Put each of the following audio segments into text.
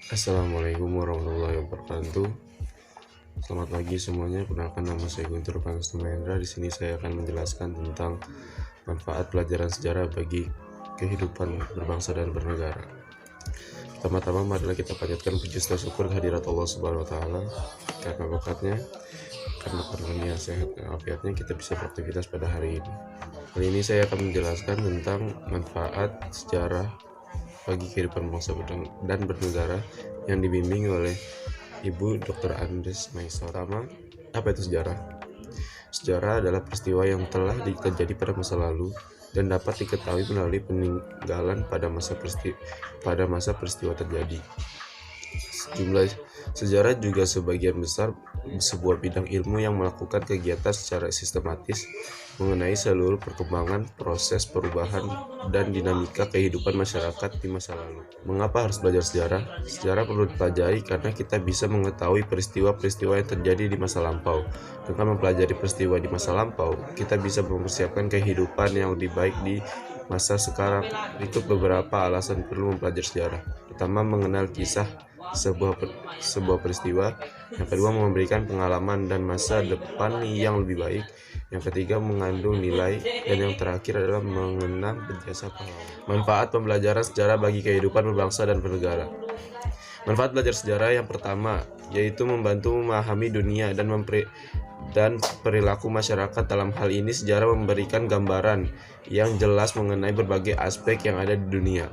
Assalamualaikum warahmatullahi wabarakatuh. Selamat pagi semuanya. Perkenalkan, nama saya Guntur Pangestu Mahendra. Di sini saya akan menjelaskan tentang manfaat pelajaran sejarah bagi kehidupan berbangsa dan bernegara. Pertama-tama marilah kita panjatkan puji syukur kehadirat Allah Subhanahu wa taala karena berkatnya, karena karunia sehat dan afiatnya kita bisa beraktivitas pada hari ini. Kali ini saya akan menjelaskan tentang manfaat sejarah bagi kehidupan bangsa dan bernegara yang dibimbing oleh Ibu Dr. Andes Maisa. Pertama, apa itu sejarah? Sejarah adalah peristiwa yang telah terjadi pada masa lalu dan dapat diketahui melalui peninggalan pada masa peristiwa terjadi. Jumlah sejarah juga sebagian besar sebuah bidang ilmu yang melakukan kegiatan secara sistematis mengenai seluruh perkembangan, proses perubahan, dan dinamika kehidupan masyarakat di masa lalu. Mengapa harus belajar sejarah? Sejarah perlu dipelajari karena kita bisa mengetahui peristiwa-peristiwa yang terjadi di masa lampau. Dengan mempelajari peristiwa di masa lampau, kita bisa mempersiapkan kehidupan yang lebih baik di masa sekarang. Berikut beberapa alasan perlu mempelajari sejarah. Pertama, mengenal kisah sebuah peristiwa. Yang kedua, memberikan pengalaman dan masa depan yang lebih baik. Yang ketiga, mengandung nilai. Dan yang terakhir adalah mengenang jasa pahlawan. Manfaat pembelajaran sejarah bagi kehidupan berbangsa dan bernegara. Manfaat belajar sejarah yang pertama yaitu membantu memahami dunia dan perilaku masyarakat. Dalam hal ini, sejarah memberikan gambaran yang jelas mengenai berbagai aspek yang ada di dunia,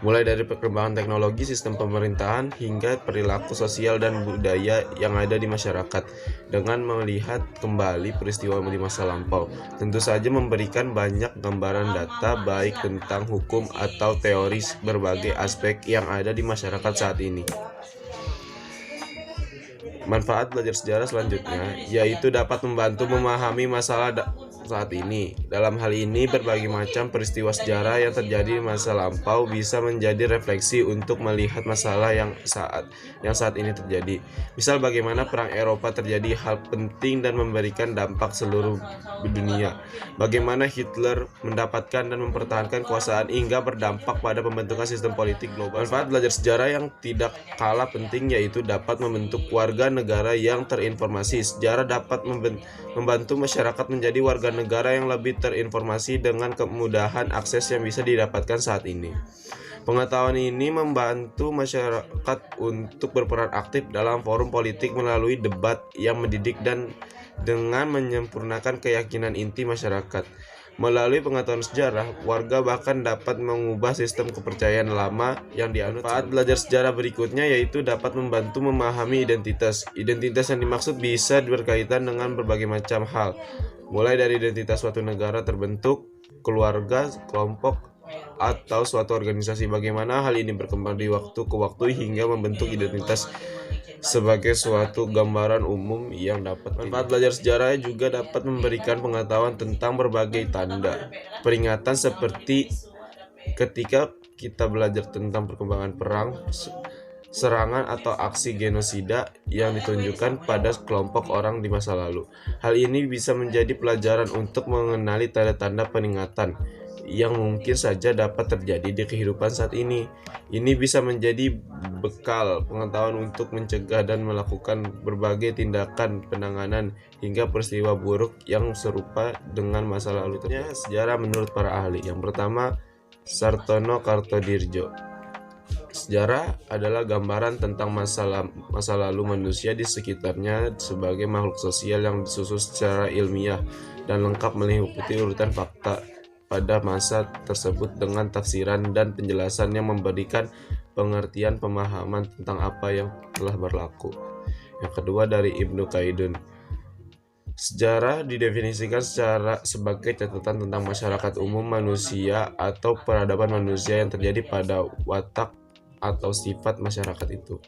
mulai dari perkembangan teknologi, sistem pemerintahan, hingga perilaku sosial dan budaya yang ada di masyarakat. Dengan melihat kembali peristiwa di masa lampau, tentu saja memberikan banyak gambaran data baik tentang hukum atau teori berbagai aspek yang ada di masyarakat saat ini. Manfaat belajar sejarah selanjutnya yaitu dapat membantu memahami masalah saat ini. Dalam hal ini, berbagai macam peristiwa sejarah yang terjadi di masa lampau bisa menjadi refleksi untuk melihat masalah yang saat ini terjadi. Misal, bagaimana perang Eropa terjadi hal penting dan memberikan dampak seluruh dunia. Bagaimana Hitler mendapatkan dan mempertahankan kekuasaan hingga berdampak pada pembentukan sistem politik global. Manfaat belajar sejarah yang tidak kalah penting yaitu dapat membentuk warga negara yang terinformasi. Sejarah dapat membantu masyarakat menjadi warga negara yang lebih terinformasi dengan kemudahan akses yang bisa didapatkan saat ini. Pengetahuan ini membantu masyarakat untuk berperan aktif dalam forum politik melalui debat yang mendidik dan dengan menyempurnakan keyakinan inti masyarakat. Melalui pengetahuan sejarah, warga bahkan dapat mengubah sistem kepercayaan lama yang dianut. Manfaat belajar sejarah berikutnya yaitu dapat membantu memahami identitas. Identitas yang dimaksud bisa berkaitan dengan berbagai macam hal, mulai dari identitas suatu negara terbentuk, keluarga, kelompok, atau suatu organisasi. Bagaimana hal ini berkembang di waktu ke waktu hingga membentuk identitas sebagai suatu gambaran umum yang dapat. Manfaat belajar sejarah juga dapat memberikan pengetahuan tentang berbagai tanda peringatan seperti ketika kita belajar tentang perkembangan perang, serangan atau aksi genosida yang ditunjukkan pada kelompok orang di masa lalu. Hal ini bisa menjadi pelajaran untuk mengenali tanda-tanda peringatan yang mungkin saja dapat terjadi di kehidupan saat ini. Ini bisa menjadi bekal pengetahuan untuk mencegah dan melakukan berbagai tindakan penanganan hingga peristiwa buruk yang serupa dengan masa lalu. Sejarah menurut para ahli. Yang pertama, Sartono Kartodirjo. Sejarah adalah gambaran tentang masa lalu manusia di sekitarnya sebagai makhluk sosial yang disusun secara ilmiah dan lengkap meliputi urutan fakta pada masa tersebut dengan tafsiran dan penjelasan yang memberikan pengertian pemahaman tentang apa yang telah berlaku. Yang kedua, dari Ibnu Khaldun. Sejarah didefinisikan sebagai catatan tentang masyarakat umum manusia atau peradaban manusia yang terjadi pada watak atau sifat masyarakat itu.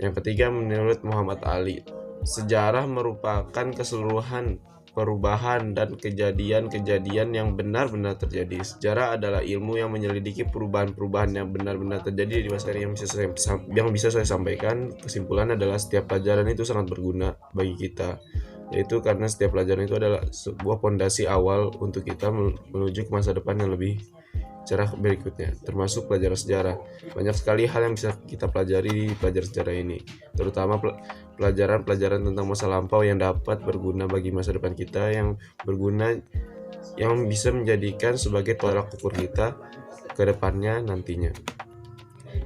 Yang ketiga, menurut Muhammad Ali, sejarah merupakan keseluruhan perubahan dan kejadian-kejadian yang benar-benar terjadi. Sejarah adalah ilmu yang menyelidiki perubahan-perubahan yang benar-benar terjadi di masa yang bisa saya sampaikan. Kesimpulan adalah setiap pelajaran itu sangat berguna bagi kita, yaitu karena setiap pelajaran itu adalah sebuah fondasi awal untuk kita menuju ke masa depan yang lebih sejarah berikutnya, termasuk pelajaran sejarah. Banyak sekali hal yang bisa kita pelajari di pelajaran sejarah ini, terutama pelajaran-pelajaran tentang masa lampau yang dapat berguna bagi masa depan kita, yang berguna, yang bisa menjadikan sebagai tolak ukur kita ke depannya nantinya.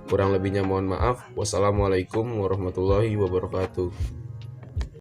Kurang lebihnya mohon maaf. Wassalamualaikum warahmatullahi wabarakatuh.